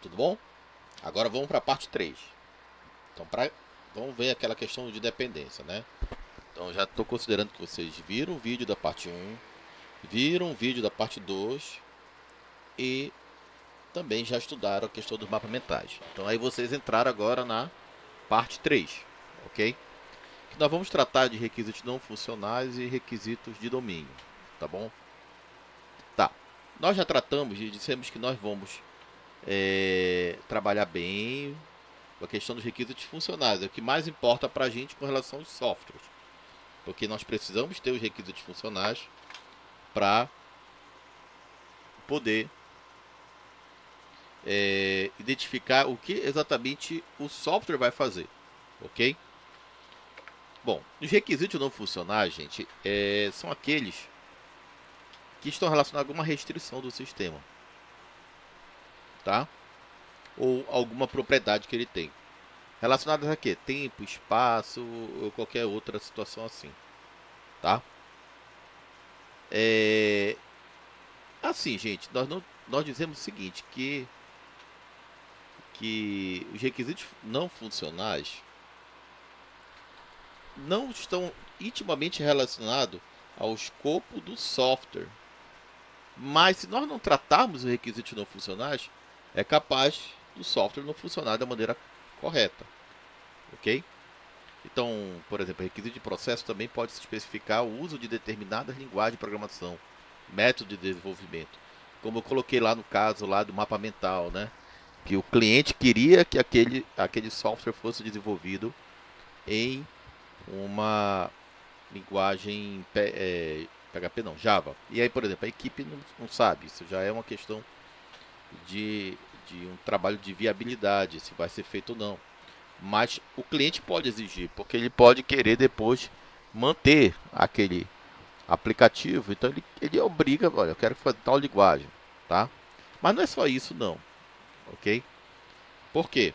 Tudo bom? Agora vamos para a parte 3. Então, vamos ver aquela questão de dependência, né? Então, já estou considerando que vocês viram o vídeo da parte 1, viram o vídeo da parte 2 e também já estudaram a questão dos mapas mentais. Então, aí vocês entraram agora na parte 3, ok? Que nós vamos tratar de requisitos não funcionais e requisitos de domínio, tá bom? Tá. Nós já tratamos e dissemos que nós vamos trabalhar bem a questão dos requisitos funcionais. É o que mais importa para a gente com relação aos softwares. Porque nós precisamos ter os requisitos funcionais para poder identificar o que exatamente o software vai fazer. Ok? Bom, os requisitos não funcionais, gente, são aqueles que estão relacionados a alguma restrição do sistema. Tá? Ou alguma propriedade que ele tem. Relacionadas a quê? Tempo, espaço ou qualquer outra situação assim. Tá? Assim, gente, nós dizemos o seguinte, que os requisitos não funcionais não estão intimamente relacionados ao escopo do software. Mas se nós não tratarmos os requisitos não funcionais, é capaz do software não funcionar da maneira correta. Ok? Então, por exemplo, requisito de processo também pode se especificar o uso de determinadas linguagens de programação, método de desenvolvimento. Como eu coloquei lá no caso lá do mapa mental, né? Que o cliente queria que aquele software fosse desenvolvido em uma linguagem PHP não, Java. E aí, por exemplo, a equipe não sabe, isso já é uma questão de, de um trabalho de viabilidade, se vai ser feito ou não. Mas o cliente pode exigir, porque ele pode querer depois manter aquele aplicativo, então ele obriga, olha, eu quero fazer tal linguagem, tá? Mas não é só isso não, ok? Por quê?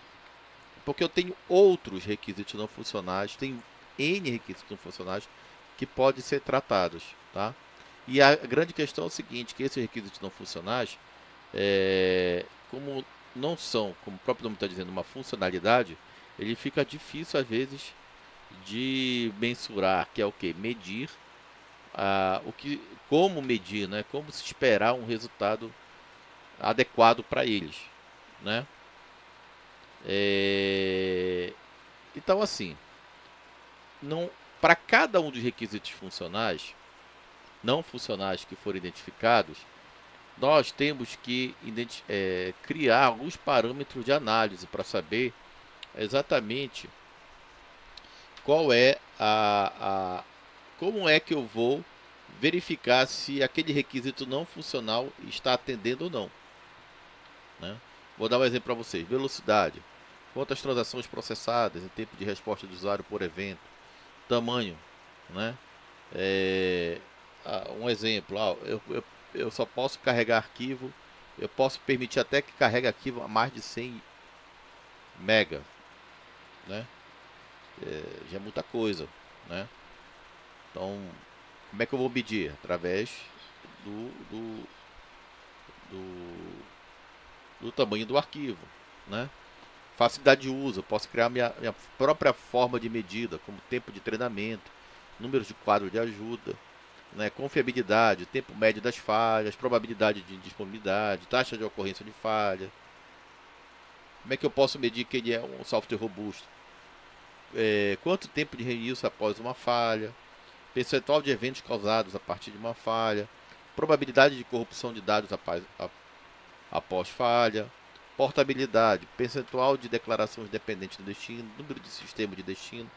Porque eu tenho outros requisitos não funcionais, tenho N requisitos não funcionais que podem ser tratados, tá? E a grande questão é o seguinte, que esses requisitos não funcionais, como não são, como o próprio nome está dizendo, uma funcionalidade, ele fica difícil às vezes de mensurar, que é o que? Medir como medir, né? Como se esperar um resultado adequado para eles, né? Então assim, não, para cada um dos requisitos funcionais, não funcionais que forem identificados, nós temos que criar alguns parâmetros de análise para saber exatamente qual é como é que eu vou verificar se aquele requisito não funcional está atendendo ou não, né? Vou dar um exemplo para vocês: velocidade, quantas transações processadas em tempo de resposta do usuário por evento, tamanho, né? Um exemplo, eu só posso carregar arquivo, eu posso permitir até que carregue arquivo a mais de 100 mega, né? Já é muita coisa, né? Então, como é que eu vou medir? Através do, do, do, do tamanho do arquivo, né? Facilidade de uso, eu posso criar minha própria forma de medida, como tempo de treinamento, números de quadro de ajuda, né? Confiabilidade, tempo médio das falhas, probabilidade de disponibilidade, taxa de ocorrência de falha. Como é que eu posso medir que ele é um software robusto? Quanto tempo de reinicio após uma falha? Percentual de eventos causados a partir de uma falha, probabilidade de corrupção de dados após falha, portabilidade, percentual de declarações dependentes do destino, número de sistema de destino.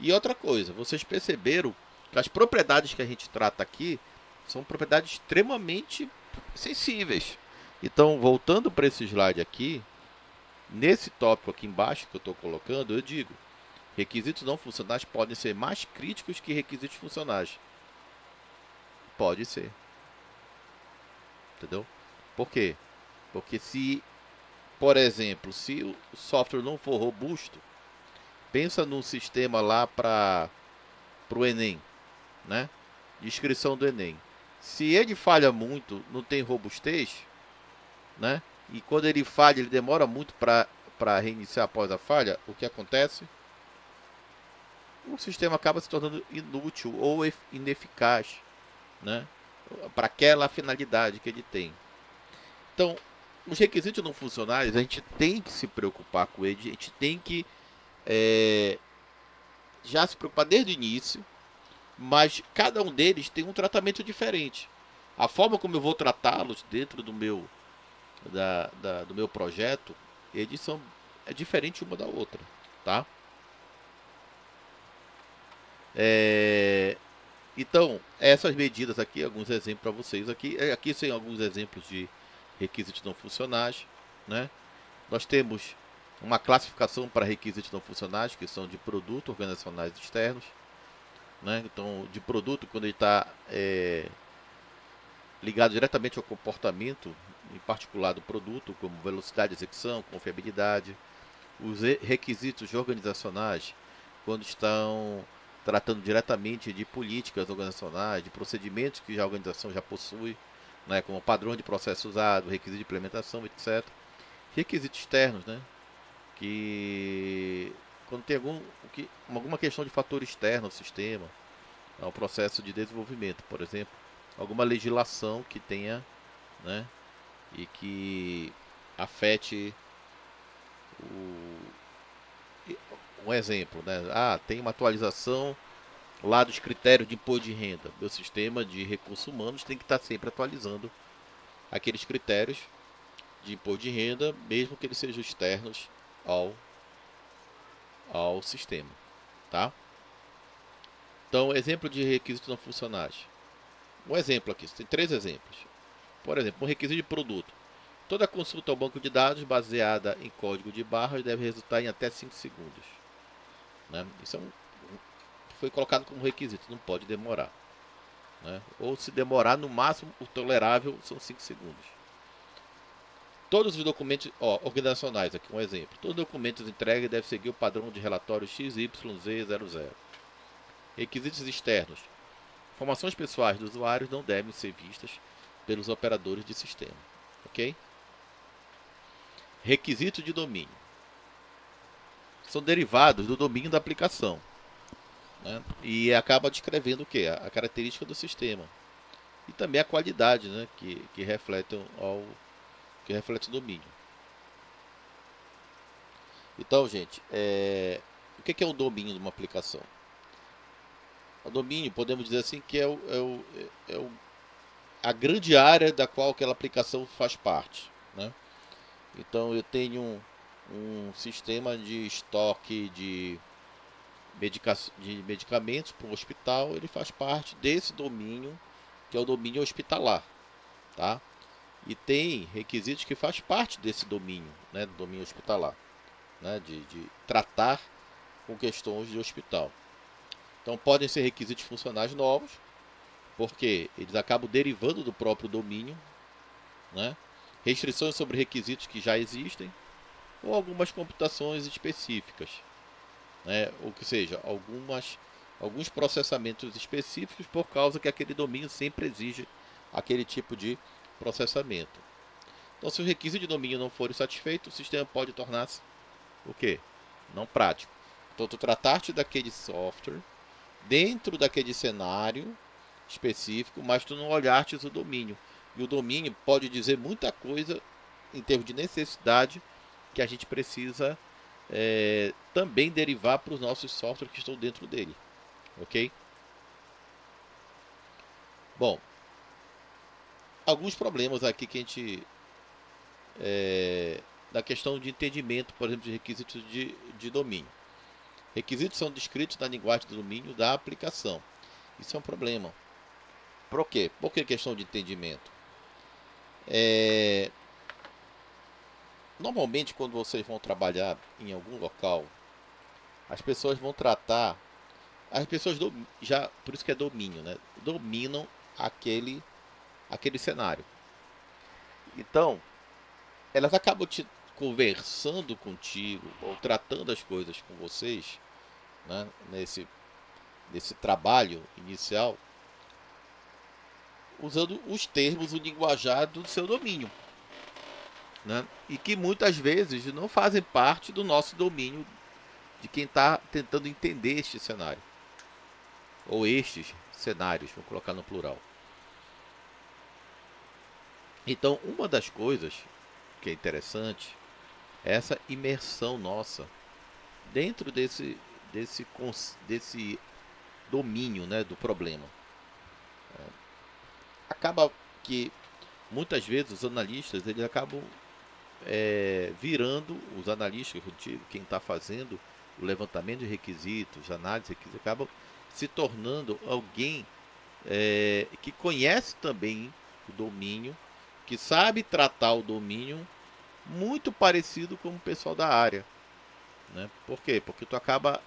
E outra coisa, vocês perceberam que as propriedades que a gente trata aqui são propriedades extremamente sensíveis. Então, voltando para esse slide aqui, nesse tópico aqui embaixo que eu estou colocando, eu digo: requisitos não funcionais podem ser mais críticos que requisitos funcionais. Pode ser. Entendeu? Por quê? Porque se, por exemplo, se o software não for robusto, pensa num sistema lá para o Enem, né? De inscrição do Enem. Se ele falha muito, não tem robustez, né? e quando ele falha, ele demora muito para reiniciar após a falha, o que acontece? O sistema acaba se tornando inútil ou ineficaz, né? Para aquela finalidade que ele tem. Então, os requisitos não funcionais, a gente tem que se preocupar com eles, a gente tem que é, já se preocupar desde o início, mas cada um deles tem um tratamento diferente. A forma como eu vou tratá-los dentro do meu, do meu projeto, eles são diferente uma da outra, tá? É, então, essas medidas aqui, alguns exemplos para vocês aqui. Aqui são alguns exemplos de requisitos não funcionais, né? Nós temos uma classificação para requisitos não funcionais, que são de produto, organizacionais externos, né? Então, de produto, quando ele está ligado diretamente ao comportamento, em particular do produto, como velocidade de execução, confiabilidade. Os requisitos organizacionais, quando estão tratando diretamente de políticas organizacionais, de procedimentos que a organização já possui, né, como padrão de processo usado, requisito de implementação, etc. Requisitos externos, né, que quando tem alguma questão de fator externo ao sistema, ao processo de desenvolvimento, por exemplo, alguma legislação que tenha, né, e que afete o, um exemplo, né? Ah, tem uma atualização lá dos critérios de imposto de renda. Meu sistema de recursos humanos tem que estar sempre atualizando aqueles critérios de imposto de renda, mesmo que eles sejam externos ao, ao sistema, tá? Então, exemplo de requisitos não funcionais. Um exemplo aqui, tem três exemplos. Por exemplo, um requisito de produto. Toda consulta ao banco de dados baseada em código de barras deve resultar em até 5 segundos. Né? Isso foi colocado como requisito, não pode demorar. Né? Ou se demorar, no máximo, o tolerável são 5 segundos. Todos os documentos organizacionais, aqui um exemplo. Todos os documentos entregues devem seguir o padrão de relatório XYZ00. Requisitos externos. Informações pessoais dos usuários não devem ser vistas pelos operadores de sistema. Ok? Requisitos de domínio. São derivados do domínio da aplicação. Né? E acaba descrevendo o que? A característica do sistema. E também a qualidade, né? que reflete o domínio. Então, gente, o que é o domínio de uma aplicação? O domínio, podemos dizer assim, que a grande área da qual aquela aplicação faz parte. Né? Então, eu tenho um sistema de estoque de medicamentos para o hospital, ele faz parte desse domínio, que é o domínio hospitalar. Tá? E tem requisitos que faz parte desse domínio, né, do domínio hospitalar, né, de tratar com questões de hospital. Então podem ser requisitos funcionais novos, porque eles acabam derivando do próprio domínio, né, restrições sobre requisitos que já existem, ou algumas computações específicas, né, ou que seja, alguns processamentos específicos por causa que aquele domínio sempre exige aquele tipo de processamento. Então, se os requisitos de domínio não forem satisfeitos, o sistema pode tornar-se o quê? Não prático. Então, tu trataste daquele software dentro daquele cenário específico, mas tu não olhaste o domínio. E o domínio pode dizer muita coisa em termos de necessidade que a gente precisa também derivar para os nossos softwares que estão dentro dele. Ok? Bom, alguns problemas aqui que a gente da questão de entendimento, por exemplo, de requisitos de domínio. Requisitos são descritos na linguagem do domínio da aplicação. Isso é um problema. Por quê? Por que questão de entendimento? Normalmente, quando vocês vão trabalhar em algum local, as pessoas vão tratar... As pessoas, já, por isso que é domínio, né? Dominam aquele cenário. Então, elas acabam te conversando contigo ou tratando as coisas com vocês, né, nesse trabalho inicial, usando os termos, o linguajar do seu domínio, né? E que muitas vezes não fazem parte do nosso domínio de quem está tentando entender este cenário, ou estes cenários, vou colocar no plural. Então, uma das coisas que é interessante é essa imersão nossa dentro desse domínio, né, do problema. Acaba que muitas vezes os analistas eles acabam virando os analistas, quem está fazendo o levantamento de requisitos, análise de requisitos, acabam se tornando alguém que conhece também o domínio, que sabe tratar o domínio muito parecido com o pessoal da área, né? Por quê? Porque tu acaba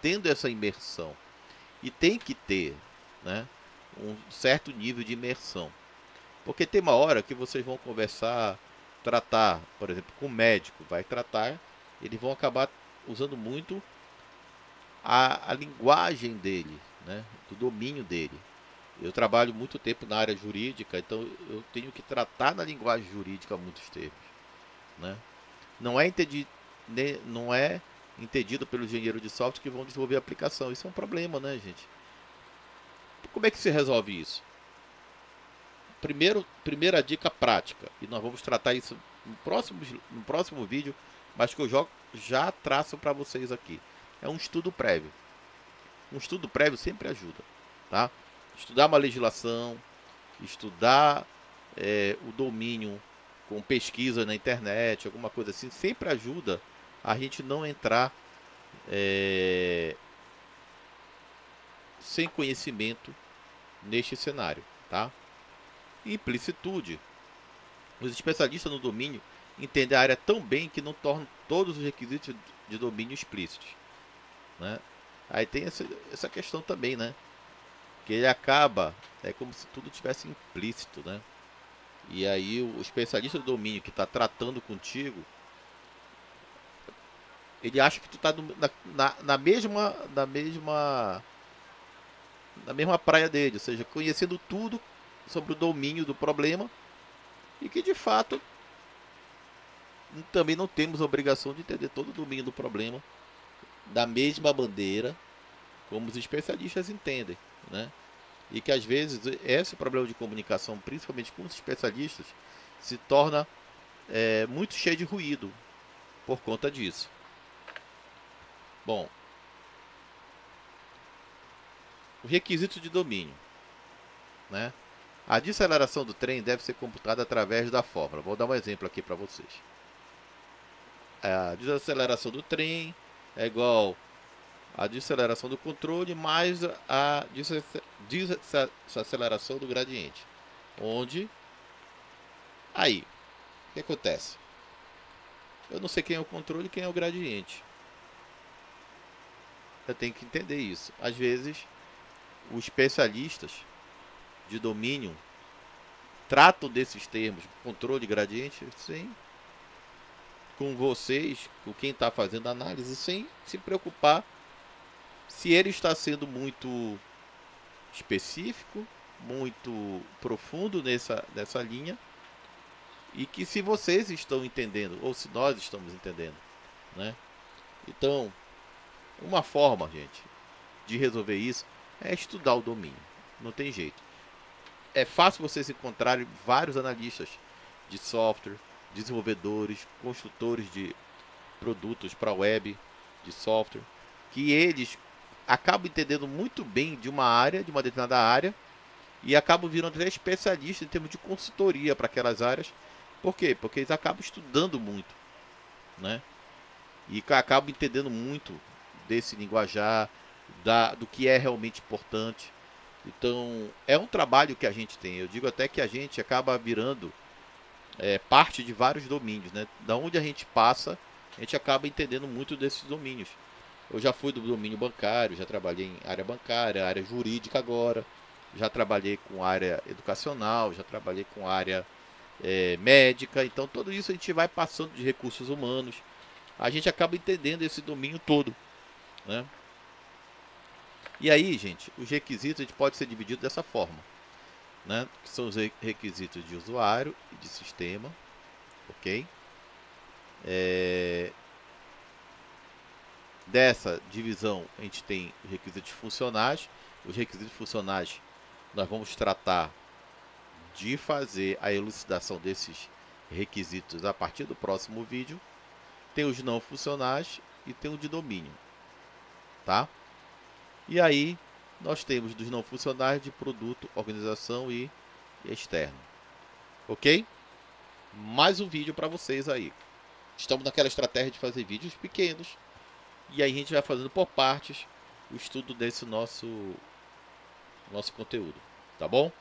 tendo essa imersão e tem que ter, né, um certo nível de imersão, porque tem uma hora que vocês vão conversar, tratar, por exemplo, com o médico, vai tratar, eles vão acabar usando muito a linguagem dele, né, do domínio dele. Eu trabalho muito tempo na área jurídica, então eu tenho que tratar na linguagem jurídica muitos termos, né? Não é entendido, não é entendido pelo engenheiro de software que vão desenvolver a aplicação. Isso é um problema, né, gente? Como é que se resolve isso? Primeira dica prática, e nós vamos tratar isso no próximo vídeo, mas que eu já traço para vocês aqui. É um estudo prévio. Um estudo prévio sempre ajuda, tá? Estudar uma legislação, estudar o domínio com pesquisa na internet, alguma coisa assim, sempre ajuda a gente não entrar sem conhecimento neste cenário, tá? Implicitude. Os especialistas no domínio entendem a área tão bem que não tornam todos os requisitos de domínio explícitos, né? Aí tem essa questão também, né? Que ele acaba, é como se tudo tivesse implícito, né? E aí o especialista do domínio que está tratando contigo, ele acha que tu está na mesma praia dele, ou seja, conhecendo tudo sobre o domínio do problema, e que de fato também não temos a obrigação de entender todo o domínio do problema da mesma bandeira como os especialistas entendem, né? E que às vezes esse problema de comunicação, principalmente com os especialistas, se torna muito cheio de ruído por conta disso. Bom, o requisito de domínio, né? A desaceleração do trem deve ser computada através da fórmula. Vou dar um exemplo aqui para vocês. A desaceleração do trem é igual a desaceleração do controle mais a desaceleração do gradiente. Onde, aí, o que acontece? Eu não sei quem é o controle e quem é o gradiente. Eu tenho que entender isso. Às vezes, os especialistas de domínio tratam desses termos, controle e gradiente, sem com vocês, com quem está fazendo a análise, sem se preocupar se ele está sendo muito específico, muito profundo nessa linha, e que se vocês estão entendendo, ou se nós estamos entendendo, né? Então, uma forma, gente, de resolver isso é estudar o domínio. Não tem jeito. É fácil vocês encontrarem vários analistas de software, desenvolvedores, construtores de produtos para web, de software, que eles acabam entendendo muito bem de uma área, de uma determinada área, e acabam virando até especialistas em termos de consultoria para aquelas áreas. Por quê? Porque eles acabam estudando muito, né? E acabam entendendo muito desse linguajar, do que é realmente importante. Então, é um trabalho que a gente tem. Eu digo até que a gente acaba virando parte de vários domínios, né? Da onde a gente passa, a gente acaba entendendo muito desses domínios. Eu já fui do domínio bancário, já trabalhei em área bancária, área jurídica agora, já trabalhei com área educacional, já trabalhei com área médica. Então, tudo isso a gente vai passando de recursos humanos. A gente acaba entendendo esse domínio todo, né? E aí, gente, os requisitos a gente pode ser dividido dessa forma, né? Que são os requisitos de usuário e de sistema, ok? Dessa divisão a gente tem os requisitos funcionais. Os requisitos funcionais nós vamos tratar de fazer a elucidação desses requisitos a partir do próximo vídeo. Tem os não funcionais e tem o de domínio, tá? E aí nós temos dos não funcionais de produto, organização e externo, ok? Mais um vídeo para vocês aí. Estamos naquela estratégia de fazer vídeos pequenos e aí a gente vai fazendo por partes o estudo desse nosso conteúdo, tá bom?